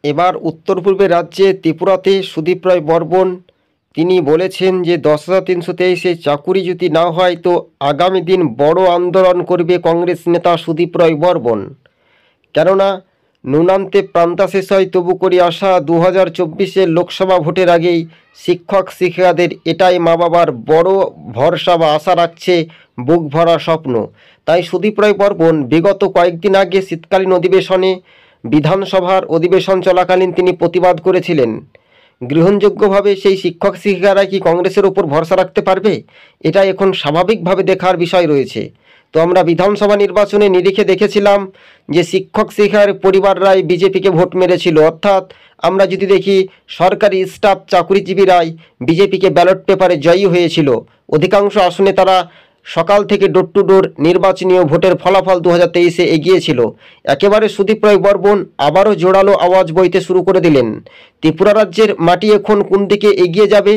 এবার উত্তর পূর্বের রাজ্যে ত্রিপুরাতে সুদীপ রায় বর্মন তিনি বলেছেন যে 10,323-এ চাকুরি যদি না হয় তো আগামী দিন বড় আন্দোলন করবে কংগ্রেস নেতা সুদীপ রায় বর্মন। কেননা নুনান্তে প্রান্তা শেষ হয় তবু করে আসা 2024-এর লোকসভা ভোটের আগেই শিক্ষক শিক্ষিকাদের এটাই মা বাবার বড় ভরসা বা আশা রাখছে, বুক ভরা স্বপ্ন। তাই সুদীপ রায় বর্মন বিগত কয়েকদিন আগে শীতকালীন অধিবেশনে বিধানসভার অধিবেশন চলাকালীন তিনি প্রতিবাদ করেছিলেন, গ্রহণযোগ্যভাবে সেই শিক্ষক শিক্ষিকারা কি কংগ্রেসের ওপর ভরসা রাখতে পারবে? এটা এখন স্বাভাবিকভাবে দেখার বিষয় রয়েছে। তো আমরা বিধানসভা নির্বাচনে নিরিখে দেখেছিলাম যে শিক্ষক শিক্ষার পরিবাররাই বিজেপিকে ভোট মেরেছিল, অর্থাৎ আমরা যদি দেখি সরকারি স্টাফ চাকরিজীবীরাই বিজেপিকে ব্যালট পেপারে জয়ী হয়েছিল। অধিকাংশ আসনে তারা সকাল থেকে ডোর টু ডোর নির্বাচনীয় ভোটের ফলাফল 2023-এ এগিয়েছিল। একেবারে সুদীপ রায় বর্মন আবারও জোরালো আওয়াজ বইতে শুরু করে দিলেন। ত্রিপুরা রাজ্যের মাটি এখন কোন দিকে এগিয়ে যাবে?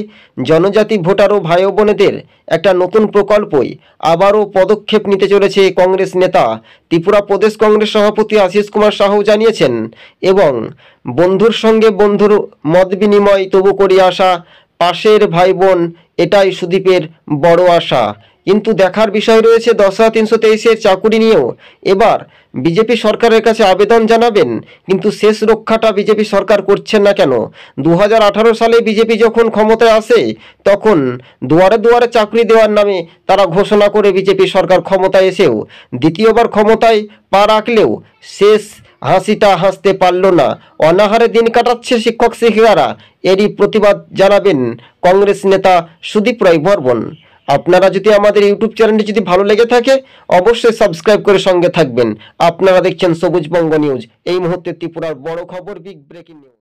জনজাতি ভোটার ও ভাই বোনেদের একটা নতুন প্রকল্পই আবারও পদক্ষেপ নিতে চলেছে কংগ্রেস নেতা। ত্রিপুরা প্রদেশ কংগ্রেস সভাপতি আশিস কুমার সাহু জানিয়েছেন, এবং বন্ধুর সঙ্গে বন্ধুর মত বিনিময় তবু করে আসা পাশের ভাই বোন, এটাই সুদীপের বড় আশা। কিন্তু দেখার বিষয় রয়েছে 10,323-এর চাকুরি নিয়েও এবার বিজেপি সরকারের কাছে আবেদন জানাবেন, কিন্তু শেষ রক্ষাটা বিজেপি সরকার করছেন না কেন? 2018 সালে বিজেপি যখন ক্ষমতায় আসে তখন দুয়ারে দুয়ারে চাকরি দেওয়ার নামে তারা ঘোষণা করে বিজেপি সরকার ক্ষমতায় এসেও দ্বিতীয়বার ক্ষমতায় পা রাখলেও শেষ হাসিটা হাসতে পারল না। অনাহারে দিন কাটাচ্ছে শিক্ষক শিক্ষিকারা। এরই প্রতিবাদ জানাবেন কংগ্রেস নেতা সুদীপ রায় বর্মন। আপনারা যদি আমাদের ইউটিউব চ্যানেলটি যদি ভালো লেগে থাকে অবশ্যই সাবস্ক্রাইব করে সঙ্গে থাকবেন। আপনারা দেখছেন সবুজবঙ্গ নিউজ। এই মুহূর্তে ত্রিপুরার বড় খবর, বিগ ব্রেকিং নিউজ।